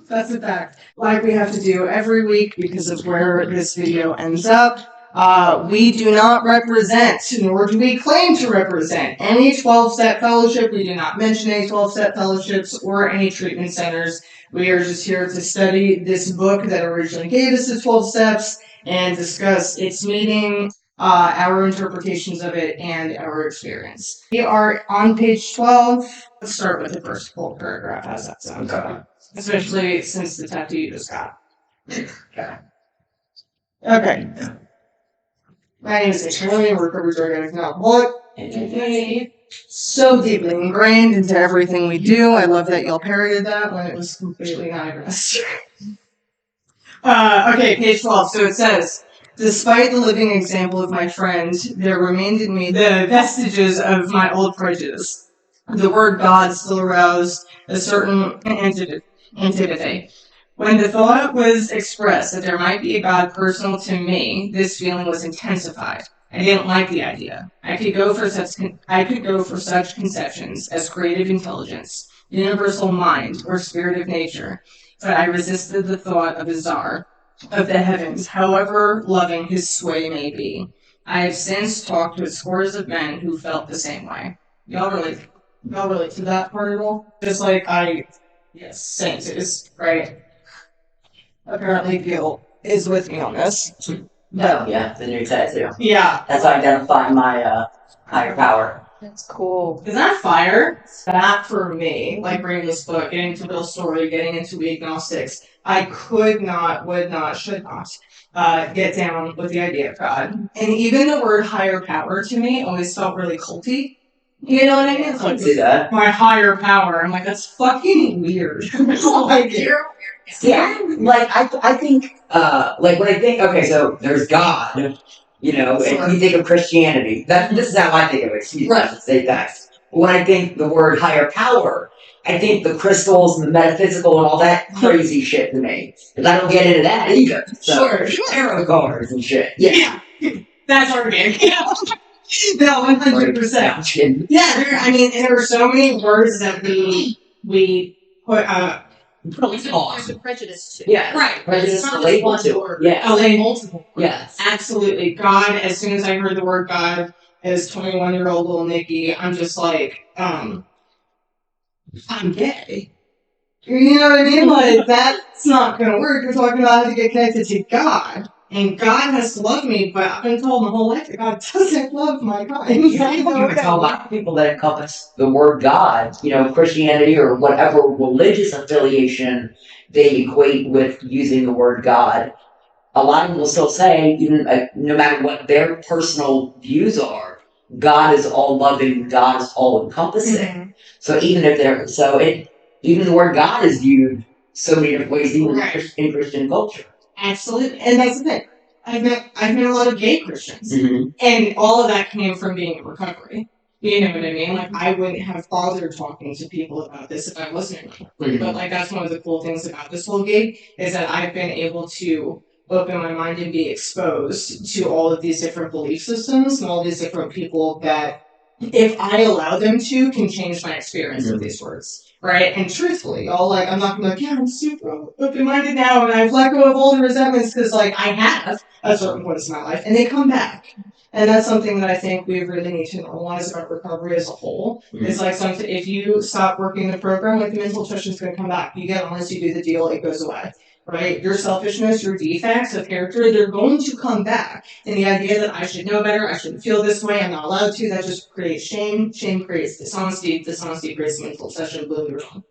That's a fact. Like we have to do every week because of where this video ends up. We do not represent, nor do we claim to represent, any 12-step fellowship. We do not mention any 12-step fellowships or any treatment centers. We are just here to study this book that originally gave us the 12 steps and discuss its meaning, our interpretations of it, and our experience. We are on page 12. Let's start with the first full paragraph. How's that sound? Okay. Especially since the tattoo you just got. Okay. My name is Mullowney, I'm a recovery drug addict and alcoholic. So deeply ingrained into everything we do. I love that y'all parroted that when it was completely not even necessary. Okay, page 12. So it says, despite the living example of my friend, there remained in me the vestiges of my old prejudice. The word God still aroused a certain antipathy. When the thought was expressed that there might be a God personal to me, this feeling was intensified. I didn't like the idea. I could go for such conceptions as creative intelligence, universal mind, or spirit of nature, but I resisted the thought of a czar of the heavens, however loving his sway may be. I have since talked with scores of men who felt the same way. Y'all relate to that part at all? Just like senses, right? Apparently guilt is with me on this. No, yeah, the new tattoo. Yeah. That's how I identify my higher power. That's cool. Is that fire? That for me, like reading this book, getting into Bill's story, getting into agnostics, I could not, would not, should not get down with the idea of God. And even the word higher power to me always felt really culty. You know what I mean? I can see that. My higher power. I'm like, that's fucking weird. Yeah, like I think, like when I think, okay, so there's God, you know, and you think of Christianity. This is how I think of it. Excuse me, I should say that. When I think the word higher power, I think the crystals and the metaphysical and all that crazy shit to me. Because I don't get into that either. So, Sure. Tarot cards and shit. Yeah. That's organic. No, 100%. Yeah, there are so many words that we put There's a prejudice too. Yeah, right. Prejudice It's not label just one too. word. Yeah. Oh, Like multiple words. Yes. Absolutely. God, as soon as I heard the word God as 21-year-old little Nikki, I'm just like, I'm gay. You know what I mean? Like, that's not gonna work. You're talking about how to get connected to God. And God has to love me, but I've been told my whole life that God doesn't love my kind. You can tell a lot of people that encompass the word God, you know, Christianity or whatever religious affiliation they equate with using the word God. A lot of them will still say, even no matter what their personal views are, God is all loving, God is all encompassing. Mm-hmm. So even even the word God is viewed so many different ways, even in Christian culture. Absolutely. And that's the thing. I've met a lot of gay Christians. Mm-hmm. And all of that came from being in recovery. You know what I mean? Like, I wouldn't have bothered talking to people about this if I wasn't in recovery. Mm-hmm. But, like, that's one of the cool things about this whole gig is that I've been able to open my mind and be exposed to all of these different belief systems and all these different people that, if I allow them to, can change my experience with these words. Right? And truthfully, I'm not gonna be like, yeah, I'm super open-minded now, and I've let go of all the resentments, because, like, I have at certain points in my life, and they come back. And that's something that I think we really need to normalize about recovery as a whole. Mm-hmm. It's like if you stop working the program, like, the mental tuition is gonna come back. You get honest, you do the deal, it goes away. Right? Your selfishness, your defects of character, they're going to come back. And the idea that I should know better, I shouldn't feel this way, I'm not allowed to, that just creates shame. Shame creates dishonesty. Dishonesty creates mental obsession. Boom, you're wrong.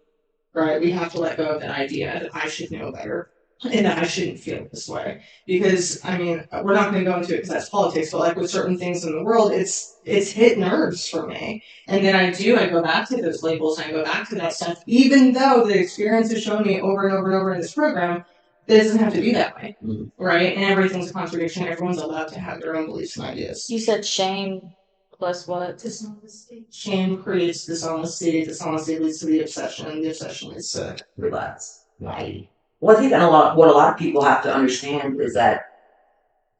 Right? We have to let go of that idea that I should know better and that I shouldn't feel this way. Because, we're not going to go into it because that's politics, but like with certain things in the world, it's hit nerves for me. And then I go back to those labels and I go back to that stuff, even though the experience has shown me over and over and over in this program that it doesn't have to be that way. Mm-hmm. Right? And everything's a contradiction. Everyone's allowed to have their own beliefs and ideas. You said shame plus what? Dishonesty. Shame creates dishonesty. Dishonesty leads to the obsession. The obsession leads to relax. Right. Well, I think that what a lot of people have to understand is that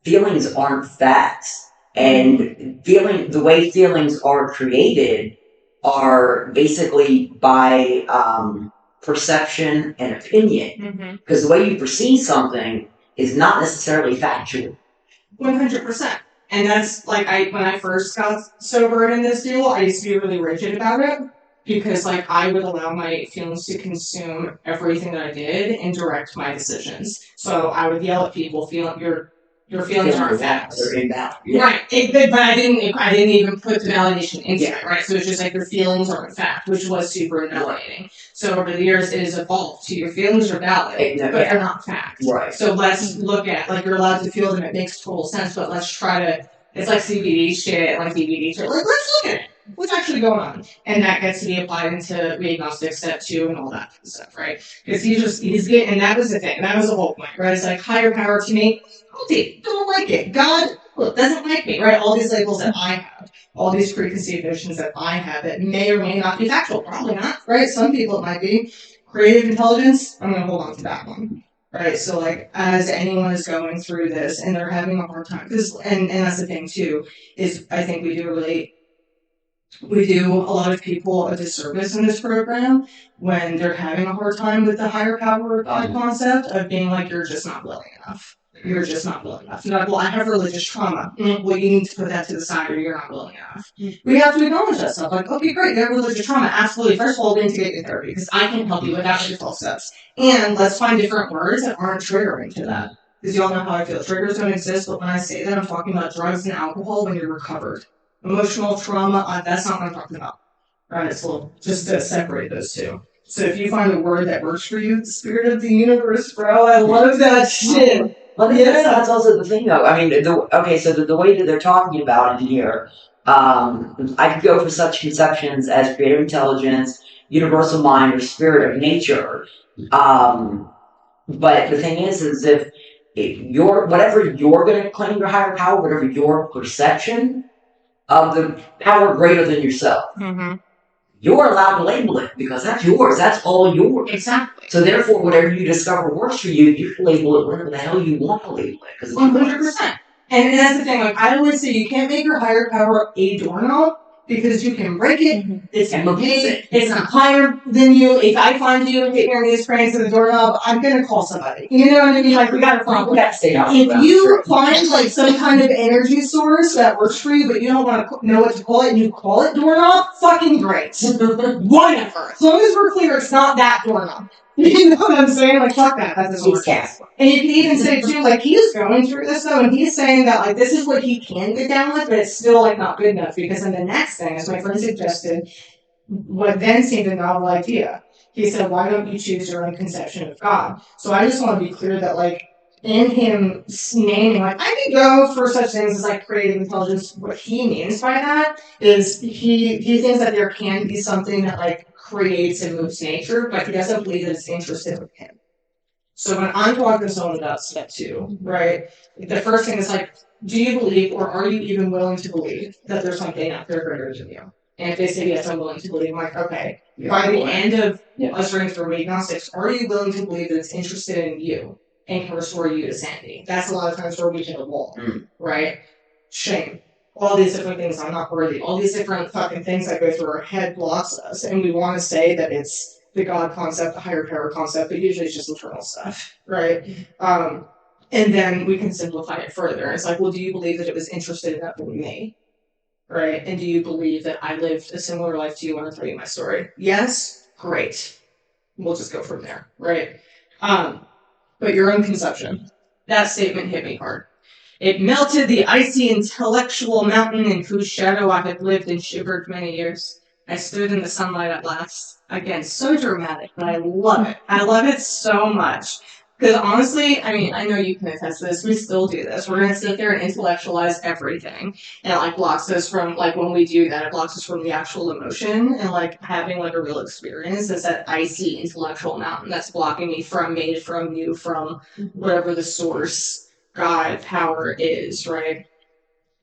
feelings aren't facts, and the way feelings are created are basically by perception, and opinion. Because the way you perceive something is not necessarily factual. 100%. And that's like when I first got sober in this deal, I used to be really rigid about it because like I would allow my feelings to consume everything that I did and direct my decisions. So I would yell at people, your feelings aren't facts. They're invalid. Right. But I didn't even put the validation into it, right? So it's just like your feelings aren't fact, which was super invalidating. So over the years, it has evolved to your feelings are valid, but they're not fact. Right. So let's look at, like, you're allowed to feel them, it makes total sense, but let's try to, it's like CBD shit, like DVD shit, like, let's look at it. What's actually going on? And that gets to be applied into agnostic step 2 and all that kind of stuff, right? Because he's getting, and that was the thing, that was the whole point, right? It's like, higher power to me, don't like it. God doesn't like me, right? All these labels that I have, all these preconceived notions that I have that may or may not be factual. Probably not, right? Some people it might be. Creative intelligence, I'm going to hold on to that one, right? So, like, as anyone is going through this and they're having a hard time, and that's the thing, too, is I think we do a lot of people a disservice in this program when they're having a hard time with the higher power God concept of being like, you're just not willing enough. You're just not willing enough. You're like, well, I have religious trauma. Well, you need to put that to the side or you're not willing enough. We have to acknowledge that stuff. Like, okay, great, you have religious trauma. Absolutely. First of all, we need to get you therapy because I can help you without your 12 steps. And let's find different words that aren't triggering to that. Because you all know how I feel. Triggers don't exist, but when I say that, I'm talking about drugs and alcohol when you're recovered. Emotional trauma, that's not what I'm talking about. Right? It's a little, just to separate those two. So if you find a word that works for you, the spirit of the universe, bro, I love that shit. Well, that's also the thing, though. I mean, the way that they're talking about it here, I could go for such conceptions as creative intelligence, universal mind, or spirit of nature. But the thing is if whatever you're going to claim your higher power, whatever your perception of the power greater than yourself, you're allowed to label it because that's yours. That's all yours. Exactly. So therefore, whatever you discover works for you, you can label it whatever the hell you want to label it. 100%. And that's the thing. Like, I always say, you can't make your higher power a doorknob because you can break it. It's okay. It's not higher than you. If I find you and hitting your knees praying to the doorknob, I'm gonna call somebody. You know what I mean? Like, we got a problem. If you find like some kind of energy source that works for you, but you don't want to know what to call it, and you call it doorknob, fucking great. Whatever. As long as we're clear, it's not that doorknob. You know what I'm saying? Like, fuck that. That doesn't work. And you can even say, too, like, he's going through this, though, and he's saying that, like, this is what he can get down with, but it's still, like, not good enough. Because then the next thing, as my friend suggested, what then seemed a novel idea. He said, why don't you choose your own conception of God? So I just want to be clear that, like, in him naming, like, I could go for such things as, like, creative intelligence. What he means by that is he thinks that there can be something that, like, creates and moves nature, but he doesn't believe that it's interested in him. So when I'm talking to someone about step 2, right, the first thing is like, do you believe or are you even willing to believe that there's something out there greater than you? And if they say yes, I'm willing to believe, I'm like, okay, by the end of us running through agnostics, are you willing to believe that it's interested in you and can restore you to sanity? That's a lot of times where we hit a wall, right? Shame. All these different things, I'm not worthy. All these different fucking things that go through our head blocks us. And we want to say that it's the God concept, the higher power concept, but usually it's just internal stuff, right? And then we can simplify it further. It's like, well, do you believe that it was interested enough in me? Right? And do you believe that I lived a similar life to you when I tell you my story? Yes? Great. We'll just go from there, right? But your own conception. That statement hit me hard. It melted the icy intellectual mountain in whose shadow I had lived and shivered many years. I stood in the sunlight at last. Again, so dramatic, but I love it. I love it so much. Because honestly, I mean, I know you can attest to this, we still do this. We're going to sit there and intellectualize everything. And it, like, blocks us from, like, when we do that, it blocks us from the actual emotion and, like, having, like, a real experience. It's that icy intellectual mountain that's blocking me from you, from whatever the source, God, power is, right?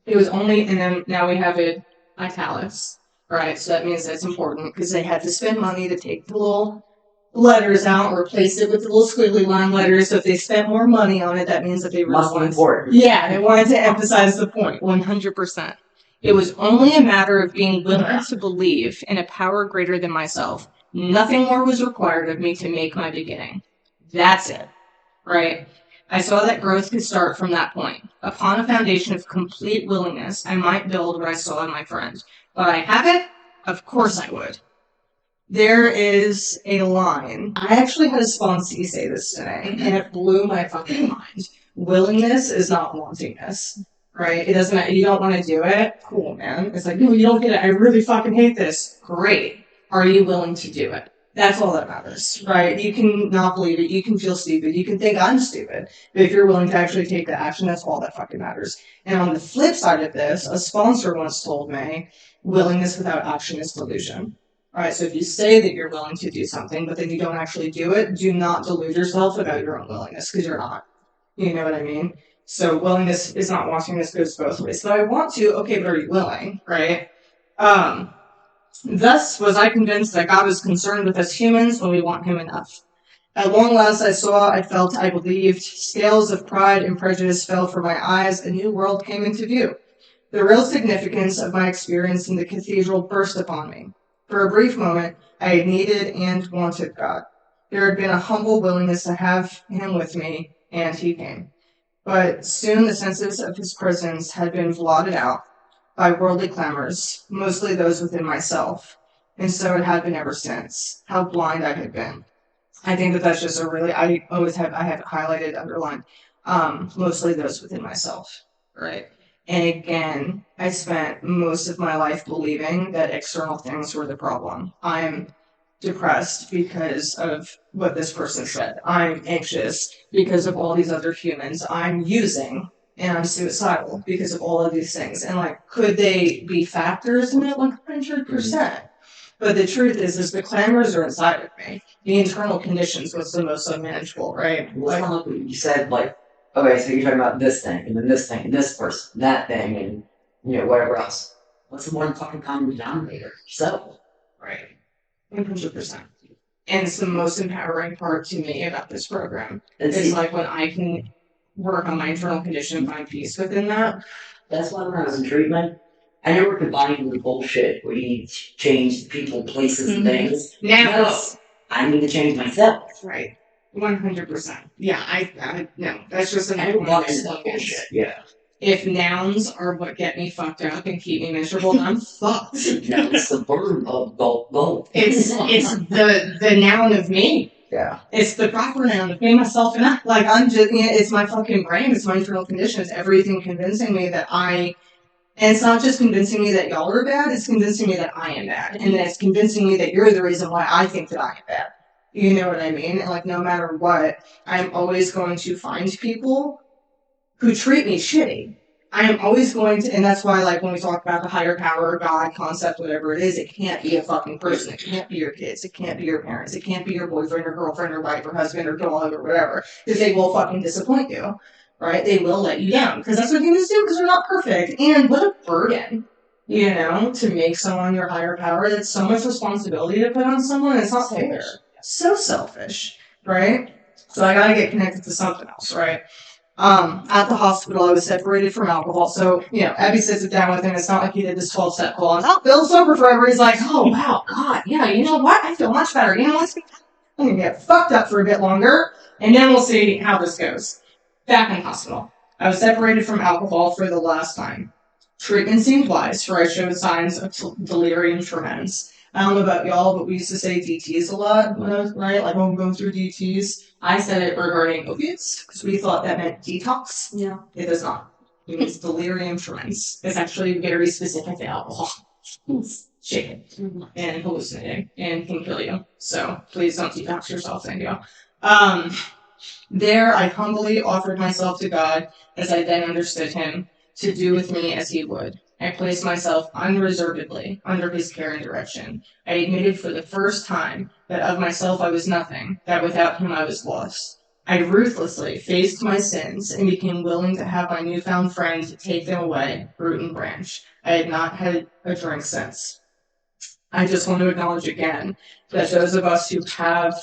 It was only, and then now we have it italics, right? So that means that's important because they had to spend money to take the little letters out and replace it with the little squiggly line letters. So if they spent more money on it, that means that they really wanted important. Yeah, they wanted to emphasize the point, 100%. It was only a matter of being willing to believe in a power greater than myself. Nothing more was required of me to make my beginning. That's it, right? I saw that growth could start from that point. Upon a foundation of complete willingness, I might build what I saw in my friend. But I have it? Of course I would. There is a line. I actually had a sponsee say this today, and it blew my fucking mind. Willingness is not wantingness, right? It doesn't matter. You don't want to do it? Cool, man. It's like, no, you don't get it. I really fucking hate this. Great. Are you willing to do it? That's all that matters, right? You can not believe it. You can feel stupid. You can think I'm stupid. But if you're willing to actually take the action, that's all that fucking matters. And on the flip side of this, a sponsor once told me, willingness without action is delusion. All right, so if you say that you're willing to do something, but then you don't actually do it, do not delude yourself about your own willingness, because you're not. You know what I mean? So willingness is not wanting. This goes both ways. So I want to, okay, but are you willing, right? Thus was I convinced that God is concerned with us humans when we want him enough. At long last I saw, I felt, I believed, scales of pride and prejudice fell from my eyes, a new world came into view. The real significance of my experience in the cathedral burst upon me. For a brief moment, I had needed and wanted God. There had been a humble willingness to have him with me, and he came. But soon the senses of his presence had been blotted out by worldly clamors, mostly those within myself. And so it had been ever since. How blind I had been. I think that that's just a really, I have highlighted, underlined, mostly those within myself, right? And again, I spent most of my life believing that external things were the problem. I'm depressed because of what this person said. I'm anxious because of all these other humans. I'm using and I'm suicidal because of all of these things. And like, could they be factors in it? 100%. But the truth is the clamors are inside of me. The internal conditions was the most unmanageable, right? Like you said, like, okay, so you're talking about this thing, and then this thing, and this person, that thing, and, you know, whatever else. What's the one fucking common denominator? So, right. 100%. And it's the most empowering part to me about this program. It's like when I can work on my internal condition and find peace within that. That's why when I was in treatment, I never could buy into the bullshit where you need to change people, places, and things. Now, I need to change myself. Right. 100%. Yeah, I no, that's just an bullshit. Yeah. If nouns are what get me fucked up and keep me miserable, then I'm fucked. No, it's the verb of both. It's the noun of me. Yeah. It's the proper noun of me, myself, and I. Like, I'm just, it's my fucking brain, it's my internal condition, it's everything convincing me that and it's not just convincing me that y'all are bad, it's convincing me that I am bad. And then it's convincing me that you're the reason why I think that I am bad. You know what I mean? And like, no matter what, I'm always going to find people who treat me shitty. I am always going to, and that's why, like, when we talk about the higher power, God concept, whatever it is, it can't be a fucking person. It can't be your kids. It can't be your parents. It can't be your boyfriend or girlfriend or wife or husband or dog or whatever. Because they will fucking disappoint you, right? They will let you down. Because that's what humans do, because they're not perfect. And what a burden, you know, to make someone your higher power. That's so much responsibility to put on someone. It's not fair. So selfish, right? So I gotta get connected to something else, right? At the hospital, I was separated from alcohol. So, you know, Abby sits it down with him. It's not like he did this 12-step call and, Bill's sober forever. He's like, oh, wow, God, yeah, you know what? I feel much better. You know what? I'm going to get fucked up for a bit longer, and then we'll see how this goes. Back in hospital. I was separated from alcohol for the last time. Treatment seemed wise, for I showed signs of delirium tremens. I don't know about y'all, but we used to say DTs a lot, right? Like when we go through DTs. I said it regarding opiates, because we thought that meant detox. Yeah. It does not. It means delirium tremens. It's actually very specific to alcohol. It's shaking and hallucinating and can kill you. So please don't detox yourself, thank you. There I humbly offered myself to God, as I then understood him, to do with me as he would. I placed myself unreservedly under his care and direction. I admitted for the first time that of myself I was nothing, that without him I was lost. I ruthlessly faced my sins and became willing to have my newfound friend take them away, root and branch. I had not had a drink since. I just want to acknowledge again that those of us who have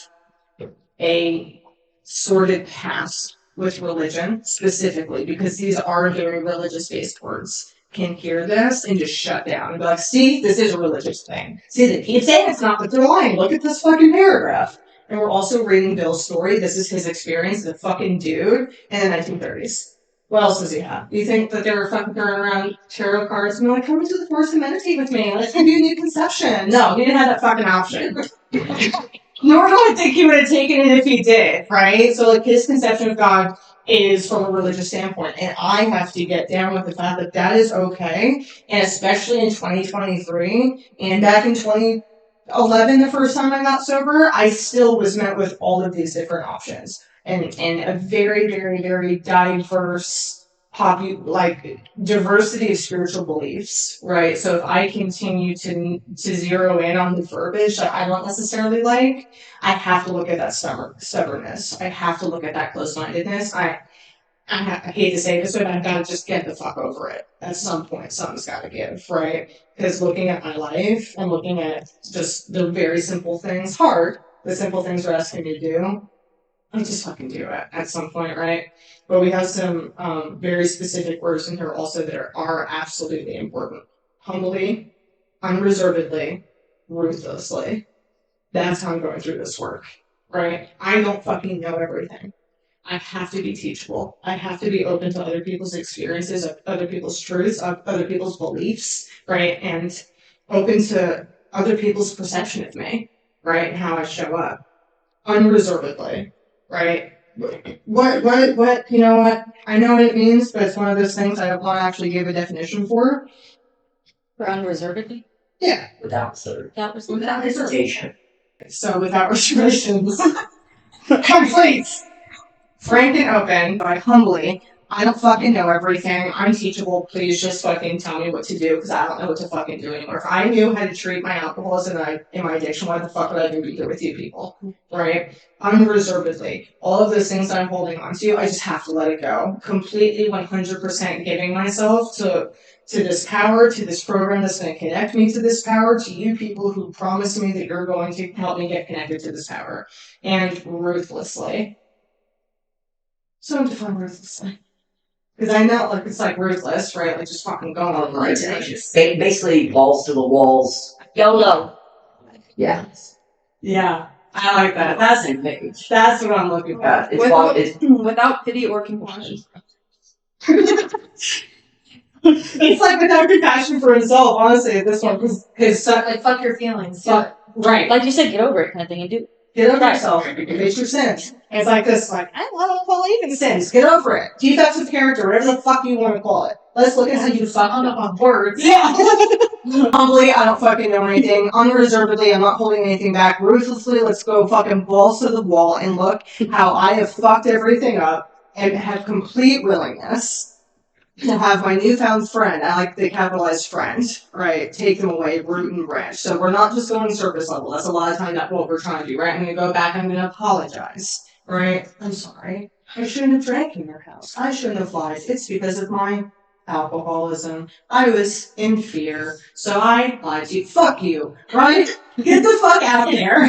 a sordid past with religion, specifically, because these are very religious-based words, can hear this and just shut down and be like, see, this is a religious thing. See, they keep saying it's not, but they're lying. Look at this fucking paragraph. And we're also reading Bill's story. This is his experience, the fucking dude in the 1930s. What else does he have? Do you think that they were fucking throwing around tarot cards and be like, come into the forest and meditate with me. Let's do a new conception. No, he didn't have that fucking option. Nor do I think he would have taken it if he did, right? So, like, his conception of God is from a religious standpoint. And I have to get down with the fact that that is okay. And especially in 2023 and back in 2011, the first time I got sober, I still was met with all of these different options. And a very, very, very diverse diversity of spiritual beliefs, right? So if I continue to zero in on the verbiage that I don't necessarily like, I have to look at that stubbornness. I have to look at that close-mindedness. I hate to say this, but I've got to just get the fuck over it. At some point, something's got to give, right? Because looking at my life and looking at just the very simple things, the simple things we're asking me to do, I just fucking do it at some point, right? But we have some very specific words in here also that are absolutely important. Humbly, unreservedly, ruthlessly. That's how I'm going through this work, right? I don't fucking know everything. I have to be teachable. I have to be open to other people's experiences, of other people's truths, of other people's beliefs, right? And open to other people's perception of me, right? And how I show up. Unreservedly, right? What, you know what? I know what it means, but it's one of those things I don't want to actually give a definition for. For unreservedly? Yeah. Without reserve. Without Hesitation. So without reservations. Complete. Frank and open, but humbly. I don't fucking know everything. I'm teachable. Please just fucking tell me what to do, because I don't know what to fucking do anymore. If I knew how to treat my alcoholism and my addiction, why the fuck would I even be here with you people? Right? Unreservedly. All of those things I'm holding on to, I just have to let it go. Completely 100% giving myself to this power, to this program that's going to connect me to this power, to you people who promised me that you're going to help me get connected to this power. And ruthlessly. So I'm defining ruthlessly. Because I know, like, it's like ruthless, right? Like, just fucking going on right now. Basically, balls to the walls. YOLO. Yeah. Yeah, I like that. That's Same page. what I'm looking for. Without pity or compassion. It's like without compassion for himself, honestly, at this one. Because Like, fuck your feelings. right. Like you said, get over it kind of thing and do. Get over yourself. Face your sins. And it's like this, like, I don't believe in sins. Get over it. Defects of character, whatever the fuck you want to call it. Let's look at how you fuck up on words. Yeah. Humbly, I don't fucking know anything. Unreservedly, I'm not holding anything back. Ruthlessly, let's go fucking balls to the wall and look how I have fucked everything up and have complete willingness to have my newfound friend, I like the capitalized friend, right, take them away, root and branch. So we're not just going surface level. That's a lot of time that's what we're trying to do, right? I'm going to go back and I'm going to apologize, right? I'm sorry. I shouldn't have drank in your house. I shouldn't have lied. It's because of my alcoholism. I was in fear, so I lied to you. Fuck you, right? Get the fuck out of there.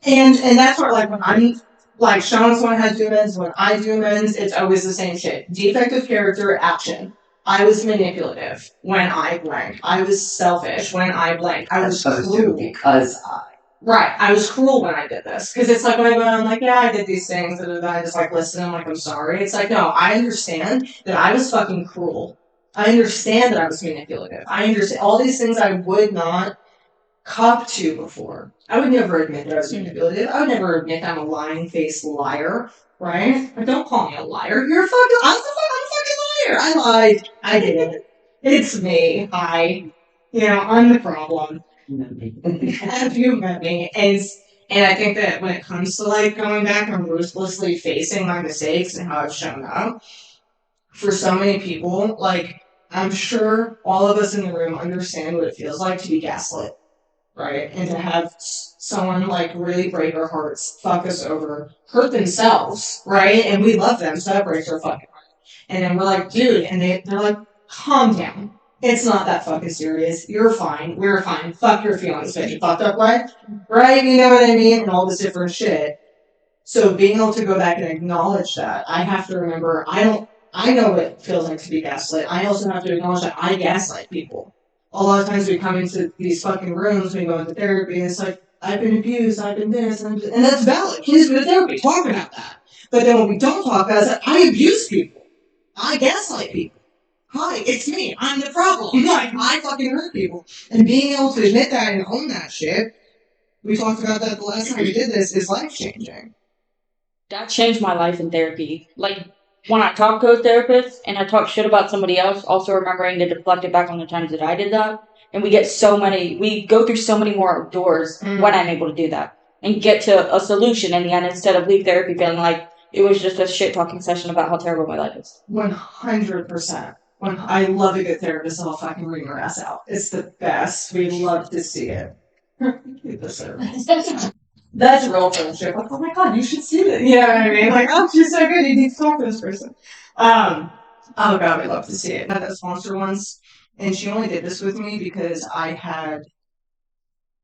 and that's what, like, when I'm like, Sean's one had do amends, when I do amends, it's always the same shit. Defective character, action. I was manipulative when I blank. I was selfish when I blank. I was cruel. Because I. Right, I was cruel when I did this. Because it's like when I go out, I'm like, yeah, I did these things, and then I just like listen, I'm like, I'm sorry. It's like, no, I understand that I was fucking cruel. I understand that I was manipulative. I understand all these things I would not cop to before. I would never admit that I was manipulative. I would never admit I'm a lying-faced liar, right? But don't call me a liar. I'm a fucking liar. I lied. I did it. It's me. I'm the problem. Have you met me? And I think that when it comes to like going back and ruthlessly facing my mistakes and how I've shown up, for so many people, like, I'm sure all of us in the room understand what it feels like to be gaslit. Right? And to have someone, like, really break our hearts, fuck us over, hurt themselves, right? And we love them, so that breaks our fucking heart. And then we're like, dude, and they're like, calm down. It's not that fucking serious. You're fine. We're fine. Fuck your feelings, bitch. You fucked up, right? Right? You know what I mean? And all this different shit. So being able to go back and acknowledge that, I have to remember, I I know what it feels like to be gaslit. I also have to acknowledge that I gaslight people. A lot of times we come into these fucking rooms, we go into therapy, and it's like, I've been abused, I've been this, and that's valid. Please go to therapy, talk about that. But then what we don't talk about is that I abuse people. I gaslight people. Hi, it's me. I'm the problem. Like, I fucking hurt people. And being able to admit that and own that shit, we talked about that the last time we did this, is life-changing. That changed my life in therapy. Like, when I talk to a therapist and I talk shit about somebody else, also remembering to deflect it back on the times that I did that. And we go through so many more doors when I'm able to do that. And get to a solution in the end instead of leave therapy feeling like it was just a shit talking session about how terrible my life is. 100%. I love a good therapist that'll fucking ream her ass out. It's the best. We love to see it. That's real friendship. Like, oh my god, you should see this. You know what I mean? Like, oh, she's so good. You need to talk to this person. Oh god, we love to see it. I had a sponsor once, and she only did this with me because I had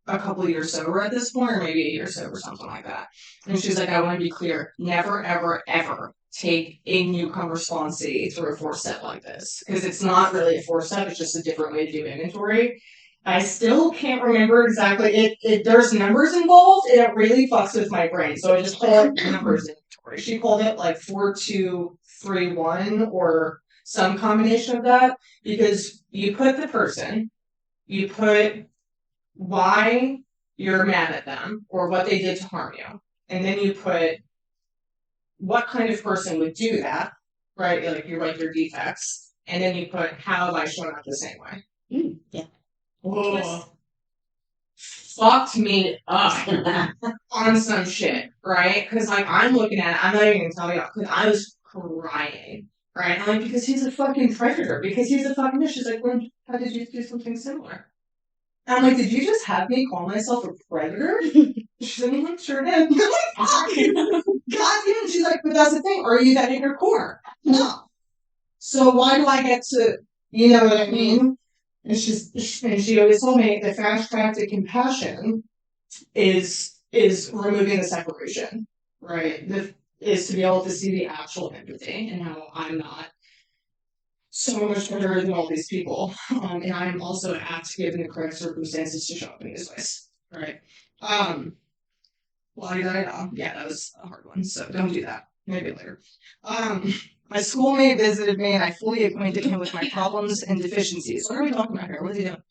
a couple of years sober at this point, or maybe a year sober, something like that. And she's like, I want to be clear, never, ever, ever take a newcomer sponsee through a 4-step like this. Because it's not really a 4-step, it's just a different way to do inventory. I still can't remember exactly. There's numbers involved, and it really fucks with my brain. So I just call it numbers inventory. She called it like 4-2-3-1 or some combination of that, because you put the person, you put why you're mad at them or what they did to harm you, and then you put what kind of person would do that, right? Like you write your defects, and then you put how have I shown up the same way. Yeah. Oh, fucked me up on some shit, right? Because like I'm looking at it, I'm not even gonna tell you, because I was crying, right? I'm like, because he's a fucking predator, because he's a fucking bitch. She's like, well, how did you do something similar? And I'm like, did you just have me call myself a predator? She's like, well, sure did. I'm like, fuck. God damn. She's like, but that's the thing. Are you that in your core? No. So why do I get to, you know what I mean? And she always told me the fast track to compassion is removing the separation, right? Is to be able to see the actual empathy and how I'm not so much better than all these people. And I'm also apt, given the correct circumstances, to show up in these ways, right? Why did I know? Yeah, that was a hard one, so don't do that. Maybe later. My schoolmate visited me, and I fully acquainted him with my problems and deficiencies. What are we talking about here? What is he doing?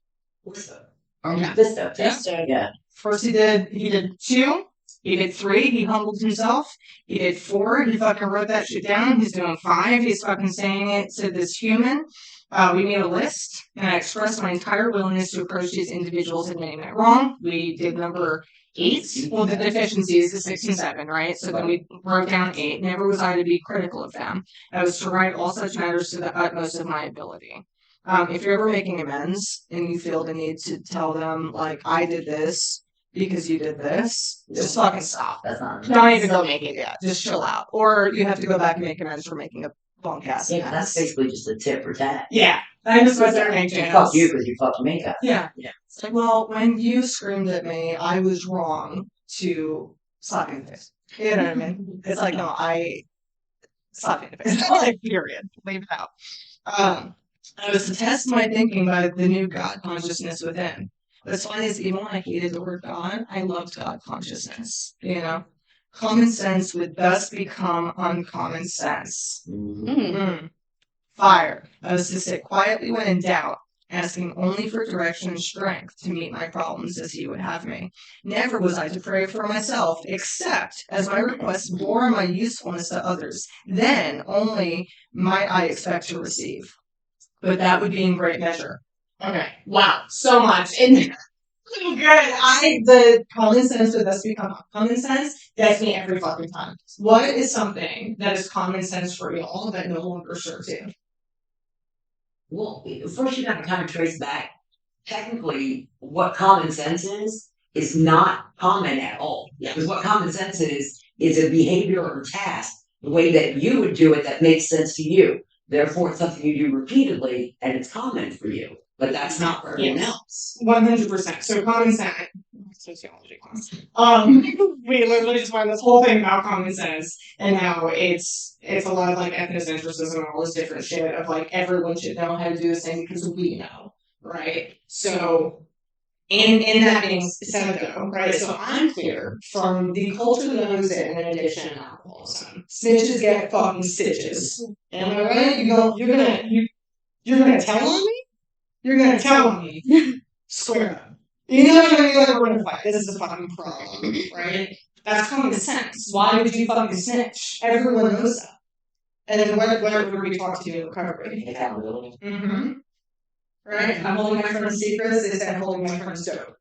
Yeah. Yeah. Yeah. First he did 2, he did 3, he humbled himself, he did 4, he fucking wrote that shit down, he's doing 5, he's fucking saying it to this human. We made a list, and I expressed my entire willingness to approach these individuals admitting that wrong. We did number 8, well, the deficiencies is 6 and 7, right? So then we wrote down 8. Never was I to be critical of them. I was to write all such matters to the utmost of my ability. If you're ever making amends and you feel the need to tell them, like, I did this because you did this, just fucking stop. That's not. Don't even go make it yet. Just chill out. Or you have to go back and make amends for making a bunk ass. Yeah, that's basically just a tip for that. Yeah. I just was there making Fuck you because you fucked me up. Yeah. It's like, well, when you screamed at me, I was wrong to slap you in the face. You know what I mean? It's like, no, I slap you in the face. Like, period. Leave it out. I was to test my thinking by the new God consciousness within. What's funny is even when I hated the word God, I loved God consciousness. You know? Common sense would thus become uncommon sense. Fire. I was to sit quietly when in doubt, asking only for direction and strength to meet my problems as he would have me. Never was I to pray for myself, except as my requests bore my usefulness to others. Then only might I expect to receive. But that would be in great measure. Okay. Wow. So much. And so good. The common sense would thus become common sense. That's me every fucking time. What is something that is common sense for y'all that no longer serves you? Well, first you got to kind of trace back. Technically, what common sense is not common at all. Because what common sense is a behavior or task, the way that you would do it that makes sense to you. Therefore, it's something you do repeatedly, and it's common for you. But that's not for everyone else. 100%. So common sense. sociology class. We literally just went this whole thing about common sense, and now it's a lot of like ethnocentrism and all this different shit of like everyone should know how to do this thing because we know, right? So in that being said, though, right, so I'm clear from the culture that I was in addiction and alcoholism. Snitches get fucking stitches. Am I right? You're gonna tell on me? You're gonna tell on me. Square up. You know what I mean? Like, we're gonna fight. This is a fucking problem, right? That's common sense. Why would you fucking snitch? Everyone knows that. And then what would we talk to do in recovery? Accountability. Mm-hmm. Right? I'm holding my friend's secrets, they say I'm holding my friend's dope.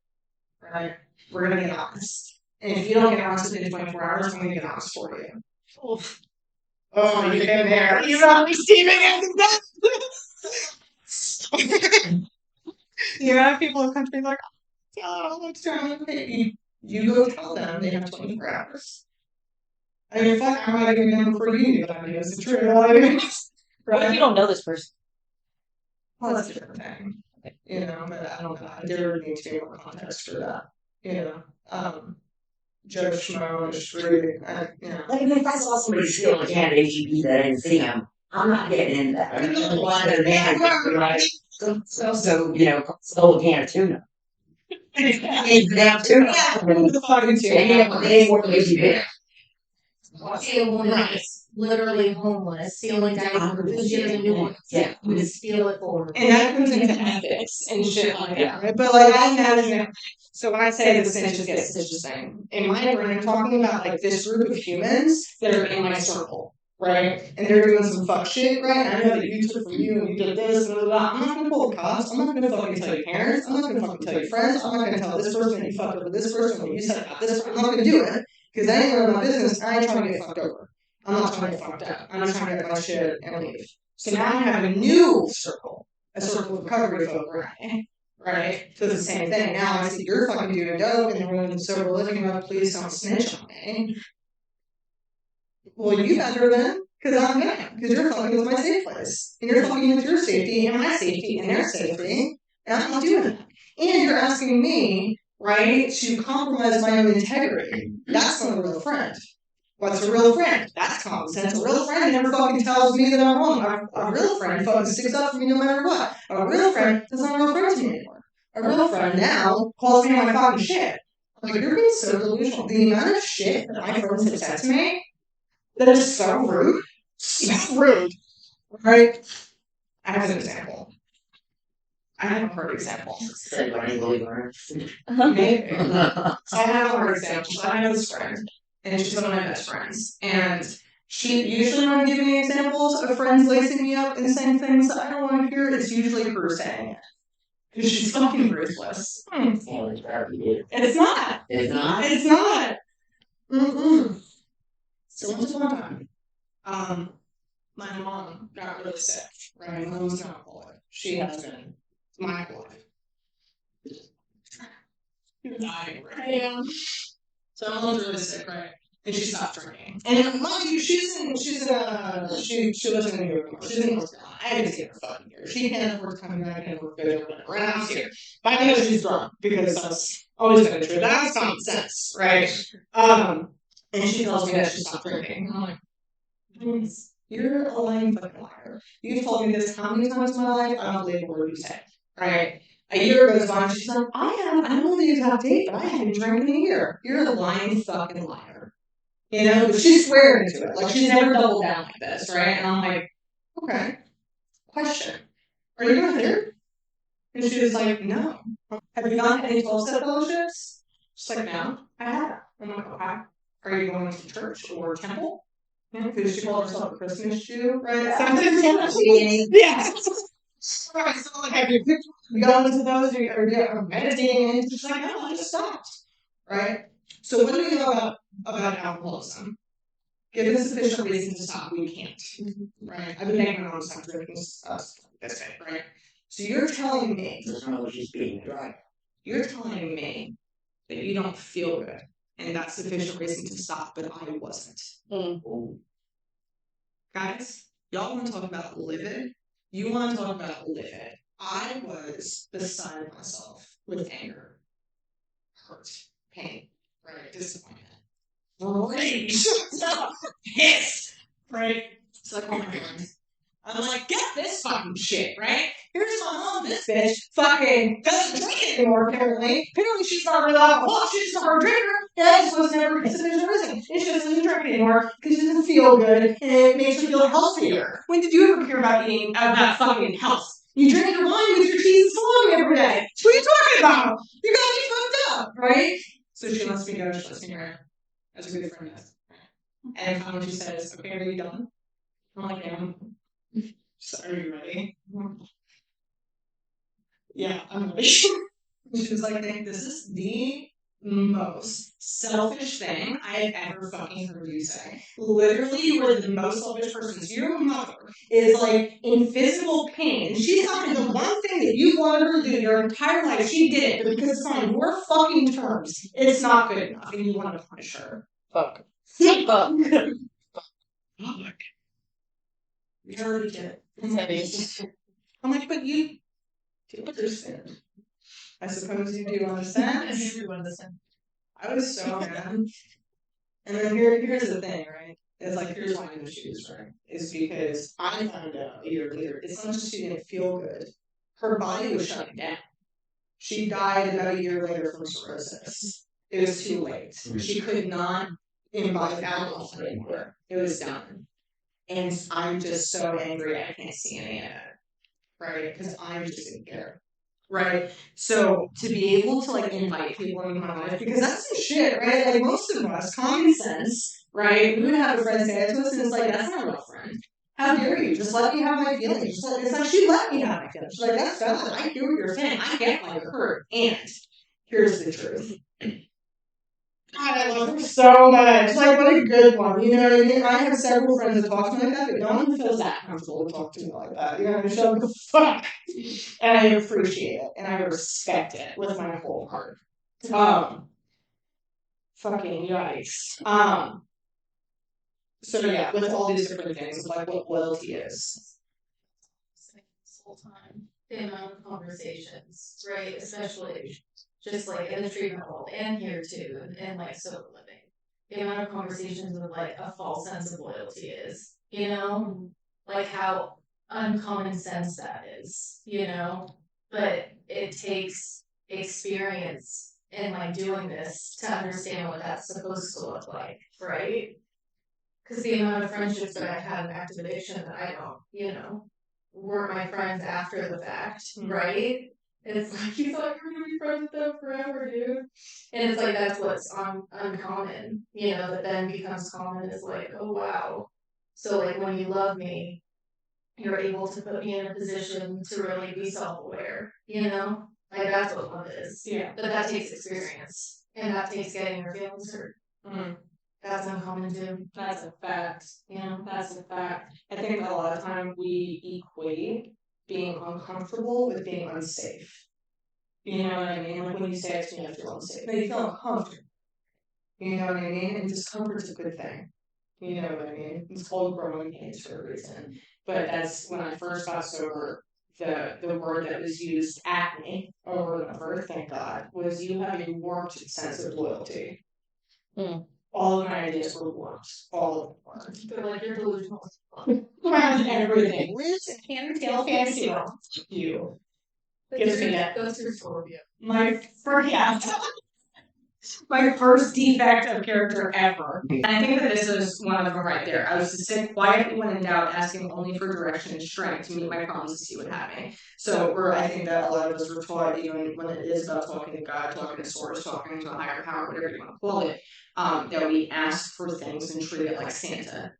Right? We're gonna get honest. And if you don't get honest within 24 hours, I'm gonna get honest for you. Oof. Oh, you've been there. You're not receiving anything. You have people in countries like, oh, what's wrong with me? You go tell them they have 24 hours. I mean, fuck, I might even know before you do, but I mean, it's true. You know what I mean? What if you don't know this person? Well, that's a different thing. You know, but I don't know. There needs to be more context for that. You know, Joe Schmo is really, you know. Like, if I saw somebody steal a can of HEB that I didn't see him, I'm not getting into that. I don't know why they're manager, right? So, you know, stole a can of tuna. It's damn tuna. The fucking They ain't worth HEB. I see a woman that's literally homeless, stealing diapers, who's getting new ones. Yeah. We would steal it for her. And that comes into ethics and shit like that, right? But like, I imagine it. So when I say the snitches get stitches thing, in my brain, I'm talking about like this group of humans that are in my circle, right? And they're doing some fuck shit, right? And I know that you took from you and you did this and blah, blah, blah. I'm not gonna pull the cops. I'm not gonna fucking tell your parents. I'm not gonna fucking tell your friends. I'm not gonna tell this person that you fucked over this person when you said about this person. I'm not gonna do it because that ain't none of my business. I ain't trying to get fucked over. I'm not trying to get fucked up. I'm just trying to get my shit and leave. So now I have a new circle, a circle of recovery folk around me, right? So it's the same thing. Now I see you're fucking doing dope and we're in the sober living room, please don't snitch on me. Well, you better then, because I'm gonna, because you're fucking with my safe place. And you're fucking with your safety and my safety and their safety, and I'm not doing that. And you're asking me, right, to compromise my own integrity. That's not a real friend. What's a real friend? That's common sense. A real friend never fucking tells me that I'm wrong. A real friend fucking sticks up for me no matter what. A real friend is not a real friend to me anymore. A real friend now calls me on my fucking shit. Like, you're being so delusional. The amount of shit that my friends have said to me that is so rude. So rude. Right? I have an example. I have a hard example. Said Barney Williams. Maybe. So I have a hard example. So I have this friend, and she's one of my best friends. And she usually, when giving me examples of friends lacing me up and saying things that I don't want to hear, it's usually her saying it. Because she's fucking ruthless. It's not. It's not? It's not. Mm-mm. So once upon a time, my mom got really sick. Right? My mom's not alcoholic. She has been my whole life. You're dying, right? Yeah. So my mom's really sick, right? And she stopped drinking. And mind you, she lives in New York. She's in North Carolina. I haven't seen her fucking here. She can't afford to come here. I can't afford to go there whenever. Right now, here. But I know she's drunk because that's always been true. That's common sense, right? And she tells me that she stopped drinking. I'm like, you're a lying fucking liar. You've told me this how many times in my life? I don't believe a word you say, right? A year goes by and she's like, I don't know the exact date, but I haven't drank in a year. You're a lying fucking liar. You know, but she's swearing to it. Like, she's never doubled down like this, right? And I'm like, okay. Question. Are you going to therapy? And she was like, no. Have you gone to any 12-step fellowships? She's like, no, I haven't. I'm like, okay. Are you going to church or temple? Because she called herself a Christmas Jew, right? Yeah. Right, so like, have you gone to those or meditating? And she's like, no, I just stopped. Right? So what do we know about alcoholism? Given sufficient reason to stop, we can't. Right? I've been making my own stop drinking this day, right? So you're telling me, you're telling me that you don't feel good, and that's sufficient reason to stop, but I wasn't. Guys, y'all want to talk about livid? You want to talk about livid? I was beside myself with anger, hurt. pain, right? Disappointment, rage, pissed, right? So I call my friends. I'm like, get this fucking shit, right? Here's my mom, this bitch fucking doesn't drink anymore, apparently. Apparently she's not really alcoholic, she's just a hard drinker, and I just was never considered everything. And she doesn't drink anymore because she doesn't feel good, and it makes her feel healthier. When did you ever hear about eating, about fucking health? You drink your wine with your cheese and salami every day. What are you talking about? You got me fucked up, right? So she lets me go, she lets me rant. As a good friend does. And finally she says, okay, are you done? I'm like, yeah. So, are you ready? Yeah, I'm ready. She was like, this is the most selfish thing I've ever fucking heard you say. Literally, you are the most selfish person. So your mother is like in physical pain. She's talking the one thing that you wanted her to do your entire life. She did it, but because it's on your fucking terms, it's not good enough, and you want to punish her. Fuck. Fuck. Fuck. We already did it. I'm like, but you do understand. I suppose you do understand. I do understand. I was so mad. And then here's the thing, right? It's like, here's why I know she was right. Is because I found out a year later, it's not just she didn't feel good. Her body was shutting down. She died about a year later from cirrhosis. It was too late. She could not imbibe alcohol anymore. It was done. And I'm just so angry I can't see any of it. Right? Because I just didn't care. Right? So to be able to like invite people into my life, because that's some shit, right? Like most of us, common sense, right? We would have a friend say that to us, and it's like, that's not a real friend. How dare you? Just let me have my feelings. Just like, it's like she let me have my feelings. She's like, that's valid. I hear what you're saying. I get why you're hurt. And here's the truth. God, I love her so much. Like, what a good one. You know what I mean? I have several friends that talk to me like that, but no one feels that comfortable to talk to me like that. You know what I mean? She'll go, fuck. And I appreciate it. And I respect it with my whole heart. Fucking yikes. So yeah, with all these different things, like what loyalty is. This whole time, the amount of conversations, right? Especially just like in the treatment world and here too, and like sober living. The amount of conversations with like a false sense of loyalty is, you know, like how uncommon sense that is, you know, but it takes experience in like doing this to understand what that's supposed to look like, right? Because the amount of friendships that I had in active addiction that I don't, you know, were my friends after the fact, right? It's like you thought you were gonna be friends with them forever, dude. And it's like that's what's uncommon, you know, that then becomes common is like, oh wow. So like when you love me, you're able to put me in a position to really be self-aware, you know? Like that's what love is. Yeah. But that takes experience. And that takes getting your feelings hurt. Mm. That's uncommon too. That's a fact. You know? That's a fact. I think a lot of time we equate being uncomfortable with being unsafe. You know what I mean? Like when you say it to me, I feel unsafe. No, you feel uncomfortable. You know what I mean? And discomfort's a good thing. You know what I mean? It's called growing pains for a reason. But that's when I first got sober, the word that was used at me over and over, thank God, was you have a warped sense of loyalty. All of my ideas were warped. All of them were. They're like, you're delusional. Around everything. Liz and Cannon Tail Fancy World. You. Gives me that. That's your story. My first, yeah. My first defect of character ever. And I think that this is one of them right there. I was to sit quietly when in doubt, asking only for direction and strength to meet my problems and see what happened. So I think that a lot of us were taught, even when it is about talking to God, talking to source, talking to a higher power, whatever you want to call it, that we ask for things and treat it like Santa,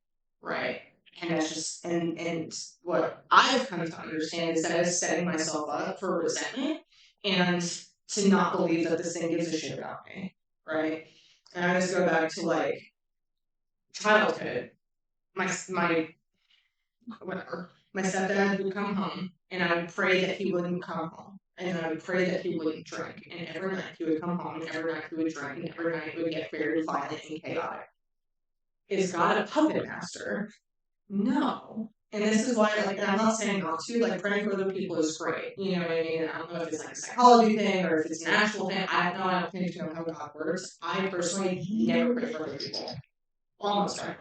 right? And that's just, and what I've come to understand is that is setting myself up for resentment and to not believe that this thing gives a shit about me, right? And I just go back to like childhood. My whatever. My stepdad would come home, and I would pray that he wouldn't come home, and I would pray that he wouldn't drink. And every night he would come home, and every night he would drink, and every night it would get very violent and chaotic. Is God a puppet master? No. And this is why, like, and I'm not saying not to, like, praying for other people is great. You know what I mean? I don't know if it's like a psychology thing or if it's an actual thing. I don't think to know how God works. I personally never pray for other people. Almost right.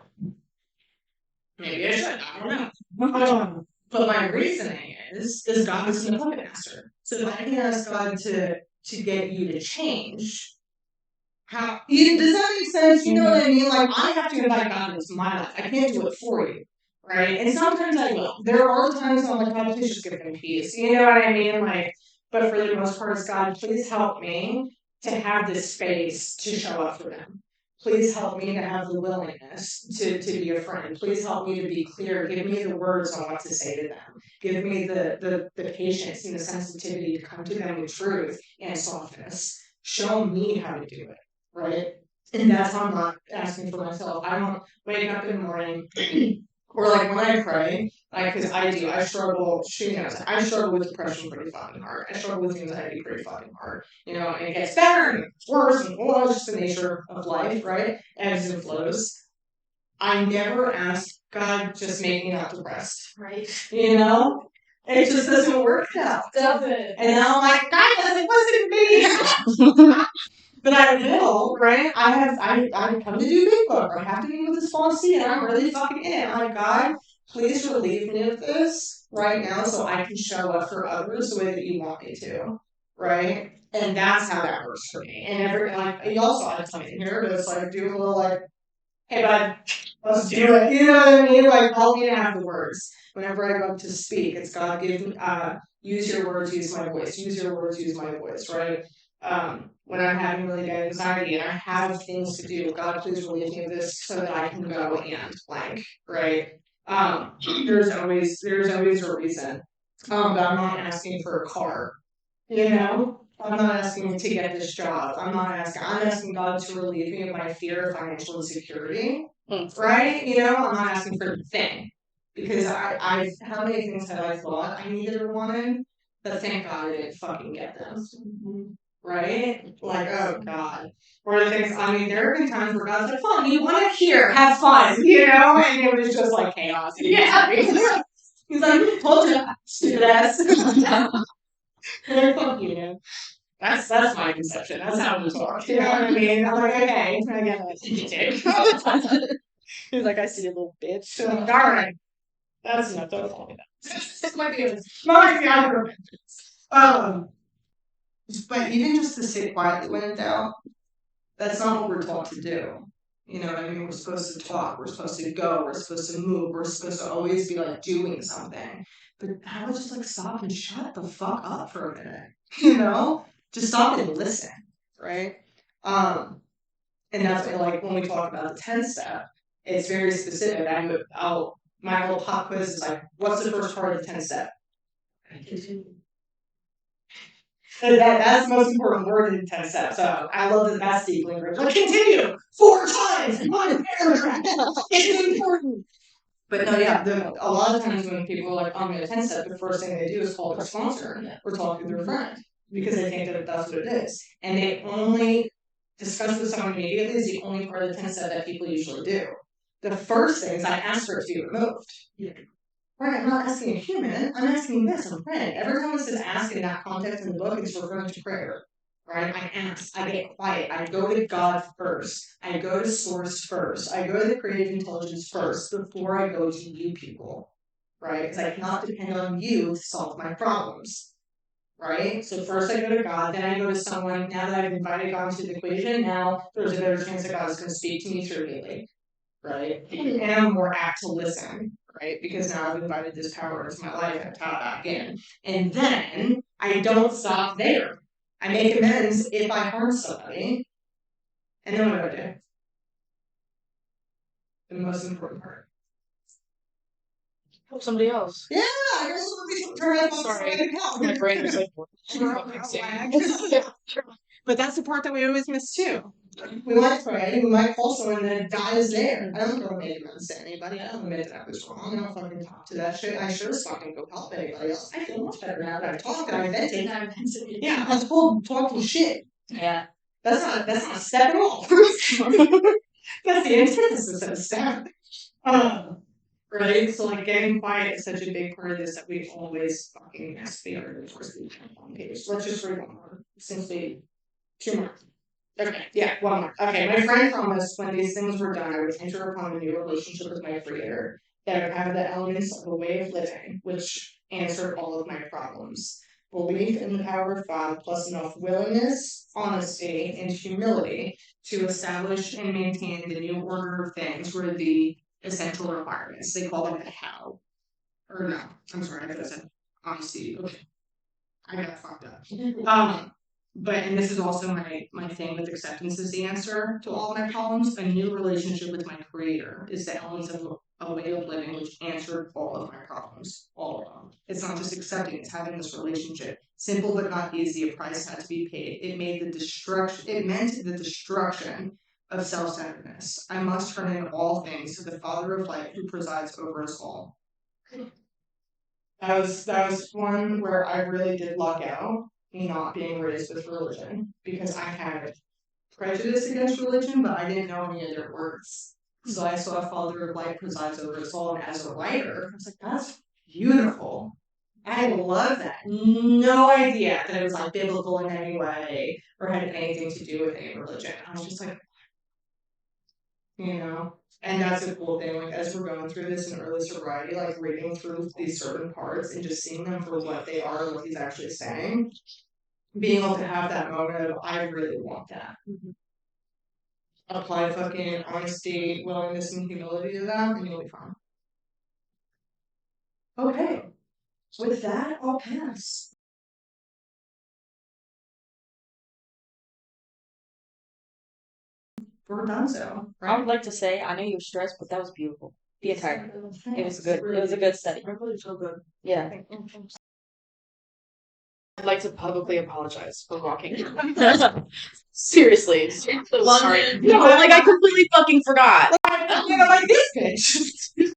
Maybe I should. I don't know. But my reasoning is God is a puppet master. So if I can ask God to get you to change, does that make sense? You know what I mean? Like, I have to invite God into my life. I can't do it for you. Right? And sometimes I will. There are times I'm like, God, please just give them peace. You know what I mean? Like, but for the most part, it's God, please help me to have this space to show up for them. Please help me to have the willingness to be a friend. Please help me to be clear. Give me the words on what to say to them. Give me the patience and the sensitivity to come to them with truth and softness. Show me how to do it. Right? And that's how I'm not asking for myself. I don't wake up in the morning or like when I pray, like, because I struggle, she knows, I struggle with depression pretty fucking hard. I struggle with anxiety pretty fucking hard. You know, and it gets better and it's worse and well, it's just the nature of life, right? Ebbs and flows. I never ask God, just make me not depressed. Right. You know? It just doesn't work now. Doesn't. And now I'm like, God doesn't listen to me. But I will, right? I come to do Big Book, or I have to be with this policy, and I'm really fucking in it. I'm like, God, please relieve me of this right now so I can show up for others the way that you want me to, right? And that's how that works for me. And you also have something here, but it's like, do a little like, hey bud, let's do it. You know what I mean? Like, help me to have the words. Whenever I go up to speak, it's God, give me, use your words, use my voice. Use your words, use my voice, right? When I'm having really bad anxiety and I have things to do, God, please relieve me of this so that I can go and blank, right? There's always a reason. But I'm not asking for a car, you know? I'm not asking to get this job. I'm asking God to relieve me of my fear of financial insecurity, right? You know, I'm not asking for the thing. Because how many things have I thought I needed or wanted, but thank God I didn't fucking get them. Right? Like, oh God. Or the things, I mean, there have been times where God's like, fun, you want it here, have fun, you know? And it was just like chaos. Yeah. He's like, told you, stupid ass. Fuck you, man. That's my conception. That's how we talk. You know what I mean? I'm like, okay, I get it. He's like, I see you, little bitch. I'm like, all right. That's enough. Don't call me that. This might be but even just to sit quietly when in doubt, that's not what we're taught to do. You know what I mean? We're supposed to talk. We're supposed to go. We're supposed to move. We're supposed to always be like doing something. But how about just like stop and shut the fuck up for a minute? You know? Just stop and listen, right? And that's what, like, when we talk about the 10 step, it's very specific. My little pop quiz is like, what's the first part of the 10 step? Continue. That's the most important word in 10 steps. So I love that that's deep language. Like, continue 4 times in one paragraph. It's important. But no, yeah, a lot of times when people are like on the 10 step, the first thing they do is call their sponsor or talk to their friend because they think that that's what it is. And they only discuss with someone immediately is the only part of the 10 step that people usually do. The first thing is I ask for it to be removed. Yeah. Right, I'm not asking a human, I'm asking this, I'm praying. Every time it says ask in that context in the book, it's referring to prayer. Right? I ask, I get quiet, I go to God first, I go to source first, I go to the creative intelligence first before I go to you people. Right? Because I cannot depend on you to solve my problems. Right? So first I go to God, then I go to someone. Now that I've invited God into the equation, now there's a better chance that God is going to speak to me through Haley. Right? And I'm more apt to listen. Right? Because now I've invited this power into my life and tap back in. And then I don't stop there. I make amends if I harm somebody. And then what do I do? The most important part. Help somebody else. Yeah, I guess Sorry. My brain was like, but that's the part that we always miss too. We might pray, we might call someone, and God is there. I don't go make amends to anybody. I don't admit that I was wrong. I don't fucking talk to that shit. I sure as fucking go help anybody else. I feel much better now that I've talked and I've vented. Yeah, that's called talking shit. Yeah. That's not a step at all. That's the antithesis of a step. Right? So like getting quiet is such a big part of this that we always fucking miss the other one page. Let's just read one more. Simply 2 more. Okay, yeah, 1 more. Okay, my friend promised when these things were done, I would enter upon a new relationship with my creator that would have the elements of a way of living, which answered all of my problems. Belief in the power of God, plus enough willingness, honesty, and humility to establish and maintain the new order of things were the essential requirements. They call it the how. Or no, I'm sorry, I said honesty. Okay. I got fucked up. But and this is also my thing with acceptance is the answer to all my problems. A new relationship with my creator is the elements of a way of living which answered all of my problems. All of them. It's not just accepting, it's having this relationship. Simple but not easy, a price had to be paid. It meant the destruction of self-centeredness. I must turn in all things to the Father of light who presides over us all. That was one where I really did luck out not being raised with religion because I had prejudice against religion, but I didn't know any of their words. So I saw Father of Light presides over us all, and as a writer, I was like, that's beautiful. I love that. No idea that it was like biblical in any way or had anything to do with any religion. I was just like, you know. And that's a cool thing, like as we're going through this in early sobriety, like reading through these certain parts and just seeing them for what they are and what he's actually saying, being able to have that moment of I really want that. Apply fucking honesty, willingness, and humility to that, and you'll be fine. Okay. With that, I'll pass. We're done so. I would like to say I know you were stressed, but that was beautiful. The entire it was good. It was a good study. I really feel good. Yeah. I'd like to publicly apologize for walking. Seriously, so sorry. No, like I completely fucking forgot. Like this bitch.